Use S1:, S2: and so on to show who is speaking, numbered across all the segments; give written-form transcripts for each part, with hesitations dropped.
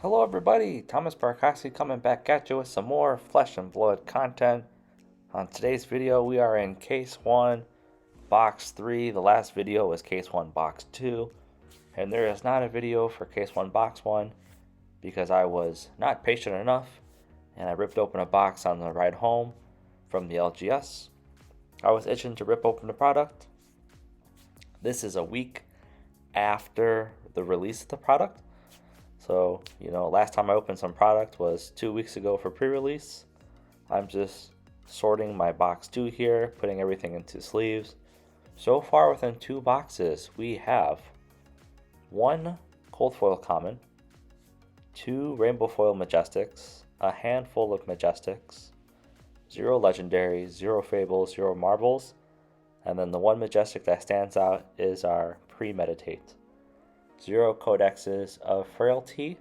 S1: Hello, everybody. Thomas Barkowski coming back at you with some more Flesh and Blood content. On today's video, we are in Case 1, Box 3. The last video was Case 1, Box 2. And there is not a video for Case 1, Box 1 because I was not patient enough and I ripped open a box on the ride home from the LGS. I was itching to rip open the product. This is a week after the release of the product. So, last time I opened some product was 2 weeks ago for pre-release. I'm just sorting my box 2 here, putting everything into sleeves. So far within 2 boxes, we have 1 cold foil common, 2 rainbow foil majestics, a handful of majestics, 0 legendaries, 0 fables, 0 marbles, and then the 1 majestic that stands out is our premeditate. 0 codexes of frailty.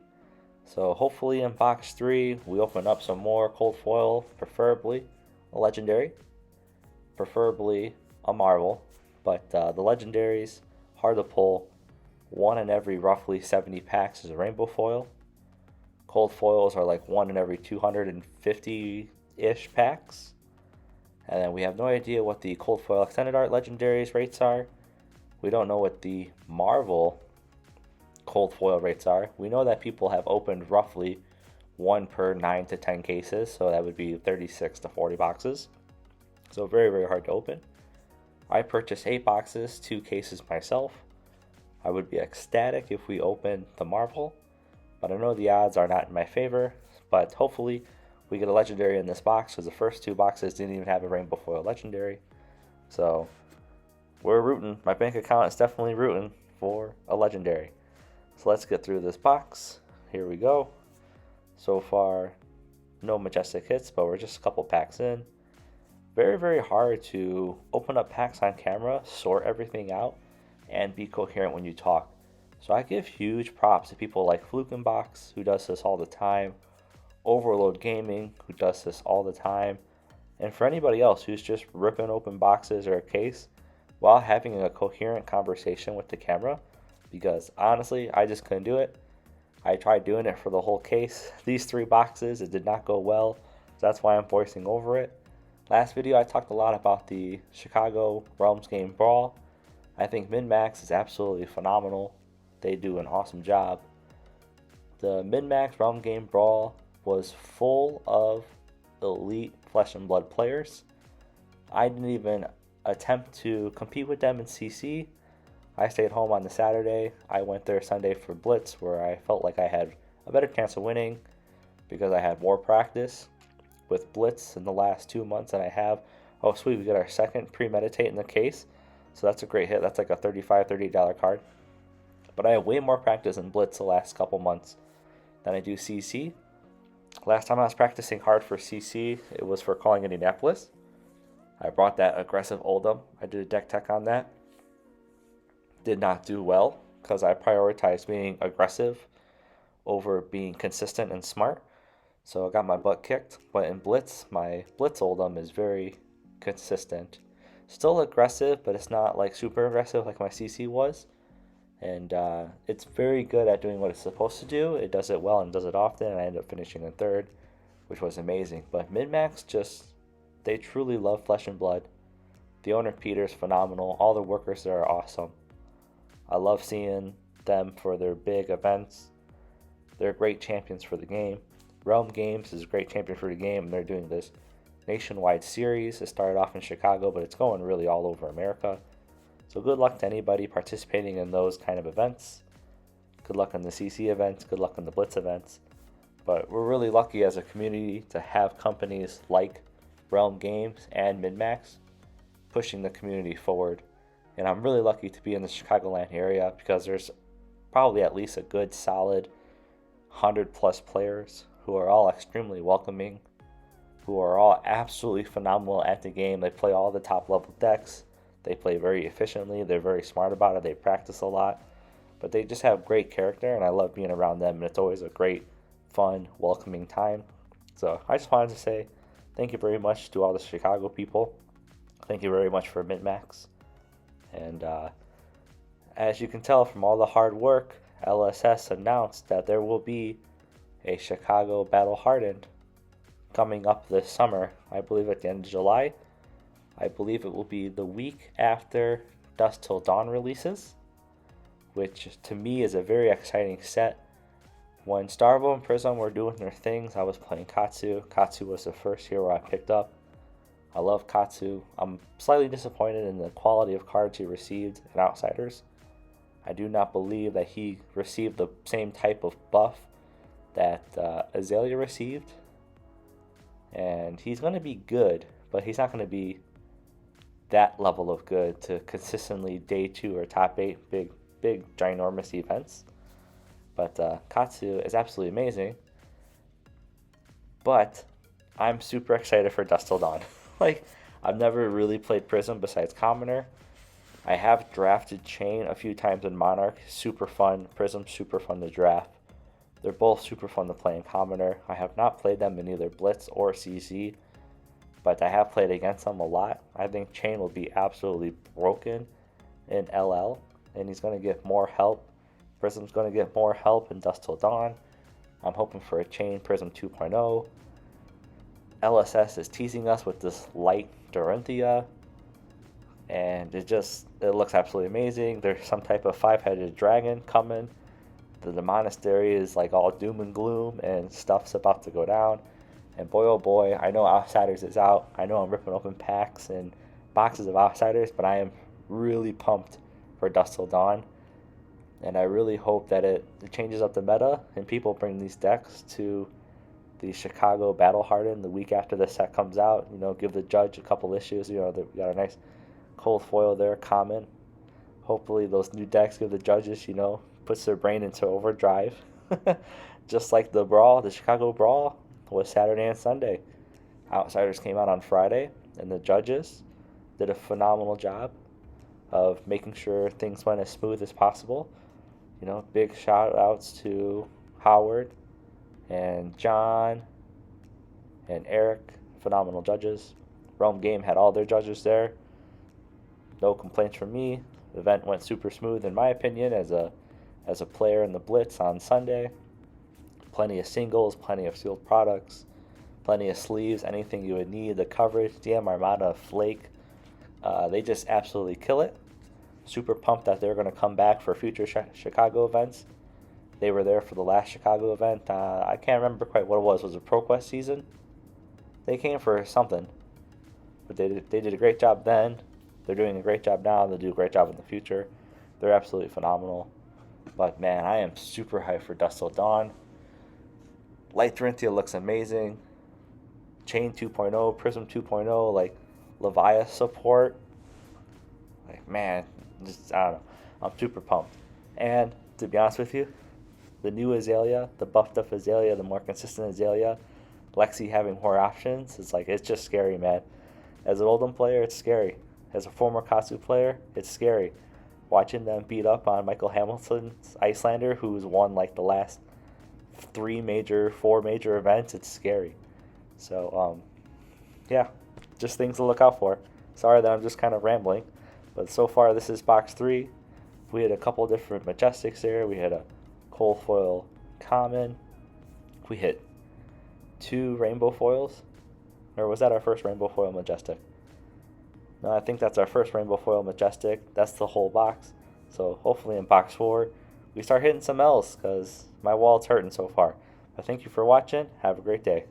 S1: So hopefully in box 3 we open up some more cold foil, preferably a legendary, preferably a marvel, but the legendaries hard to pull. 1 in every roughly 70 packs is a rainbow foil. Cold foils are like 1 in every 250-ish packs. And then we have no idea what the cold foil extended art legendaries rates are. We don't know what the marvel cold foil rates are. We know that people have opened roughly 1 per 9 to 10 cases, so that would be 36 to 40 boxes. So very, very hard to open. I purchased 8 boxes, 2 cases myself. I would be ecstatic if we opened the marvel, but I know the odds are not in my favor. But hopefully we get a legendary in this box, because the first 2 boxes didn't even have a rainbow foil legendary. So we're rooting. My bank account is definitely rooting for a legendary. So let's get through this box. Here we go. So far, no majestic hits, but we're just a couple packs in. Very, very hard to open up packs on camera, sort everything out, and be coherent when you talk. So I give huge props to people like Flukenbox, who does this all the time, Overload Gaming, who does this all the time, and for anybody else who's just ripping open boxes or a case while having a coherent conversation with the camera. Because honestly, I just couldn't do it. I tried doing it for the whole case. These 3 boxes, it did not go well. So that's why I'm voicing over it. Last video, I talked a lot about the Chicago Realms Game Brawl. I think MinMax is absolutely phenomenal. They do an awesome job. The MinMax Realm Game Brawl was full of elite Flesh and Blood players. I didn't even attempt to compete with them in CC. I stayed home on the Saturday. I went there Sunday for Blitz, where I felt like I had a better chance of winning because I had more practice with Blitz in the last 2 months than I have. Oh, sweet, we got our second premeditate in the case. So that's a great hit. That's like a $35, $38 card. But I have way more practice in Blitz the last couple months than I do CC. Last time I was practicing hard for CC, it was for calling Indianapolis. I brought that aggressive Oldham. I did a deck tech on that. Did not do well because I prioritized being aggressive over being consistent and smart. So I got my butt kicked. But in Blitz, my Blitz Oldham is very consistent. Still aggressive, but it's not like super aggressive like my CC was. And it's very good at doing what it's supposed to do. It does it well and does it often, and I ended up finishing in 3rd, which was amazing. But MinMax they truly love Flesh and Blood. The owner, Peter, is phenomenal. All the workers there are awesome. I love seeing them for their big events. They're great champions for the game. Realm Games is a great champion for the game, and they're doing this nationwide series. It started off in Chicago, but it's going really all over America. So good luck to anybody participating in those kind of events. Good luck in the CC events. Good luck in the Blitz events. But we're really lucky as a community to have companies like Realm Games and MinMax pushing the community forward. And I'm really lucky to be in the Chicagoland area because there's probably at least a good solid 100 plus players who are all extremely welcoming, who are all absolutely phenomenal at the game. They play all the top level decks. They play very efficiently. They're very smart about it. They practice a lot. But they just have great character, and I love being around them. And it's always a great, fun, welcoming time. So I just wanted to say thank you very much to all the Chicago people. Thank you very much for MinMax. And as you can tell from all the hard work, LSS announced that there will be a Chicago Battle Hardened coming up this summer. I believe at the end of July. I believe it will be the week after Dusk Till Dawn releases, which to me is a very exciting set. When Starvo and Prism were doing their things, I was playing Katsu. Katsu was the first hero I picked up. I love Katsu. I'm slightly disappointed in the quality of cards he received in Outsiders. I do not believe that he received the same type of buff that Azalea received. And he's going to be good, but he's not going to be that level of good to consistently day 2 or top 8 big ginormous events. But Katsu is absolutely amazing. But I'm super excited for Dusk Till Dawn. Like, I've never really played Prism besides Commoner. I have drafted Chain a few times in Monarch. Super fun. Prism, super fun to draft. They're both super fun to play in Commoner. I have not played them in either Blitz or CZ, but I have played against them a lot. I think Chain will be absolutely broken in LL, and he's going to get more help. Prism's going to get more help in Dusk Till Dawn. I'm hoping for a Chain Prism 2.0. LSS is teasing us with this light Dorinthia, and it looks absolutely amazing. There's some type of 5-headed dragon coming. The monastery is like all doom and gloom, and stuff's about to go down. And boy, oh boy, I know Outsiders is out. I know I'm ripping open packs and boxes of Outsiders, but I am really pumped for Dusk Till Dawn. And I really hope that it changes up the meta and people bring these decks to the Chicago Battle Hardened the week after the set comes out. You know, give the judge a couple issues. You know, we got a nice cold foil there, common. Hopefully those new decks give the judges, you know, puts their brain into overdrive. Just like the Brawl, the Chicago Brawl was Saturday and Sunday. Outsiders came out on Friday, and the judges did a phenomenal job of making sure things went as smooth as possible. You know, big shout outs to Howard and John and Eric, phenomenal judges. Rome Game had all their judges there. No complaints from me. The event went super smooth in my opinion as a player in the Blitz on Sunday. Plenty of singles, plenty of sealed products, plenty of sleeves, anything you would need. The coverage, DM Armada, Flake, they just absolutely kill it. Super pumped that they're going to come back for future Chicago events. They were there for the last Chicago event. I can't remember quite what it was. Was it ProQuest season? They came for something, but they did a great job then. They're doing a great job now. They'll do a great job in the future. They're absolutely phenomenal. But man, I am super hyped for Dusk Till Dawn. Light Dorinthia looks amazing. Chain 2.0, Prism 2.0, like Leviathan support. Like, man, just, I don't know. I'm super pumped. And to be honest with you, the new Azalea, the buffed up Azalea, the more consistent Azalea, Lexi having more options, it's just scary, man. As an Oldham player, it's scary. As a former Katsu player, it's scary. Watching them beat up on Michael Hamilton's Icelander, who's won like the last 4 major events, it's scary. So, yeah, just things to look out for. Sorry that I'm just kind of rambling, but so far this is box 3. We had a couple different Majestics there. We had a cold foil common. We hit 2 rainbow foils. Or was that our first rainbow foil Majestic? No, I think that's our first rainbow foil Majestic. That's the whole box. So hopefully in box 4 we start hitting some L's, because my wallet's hurting so far. But thank you for watching. Have a great day.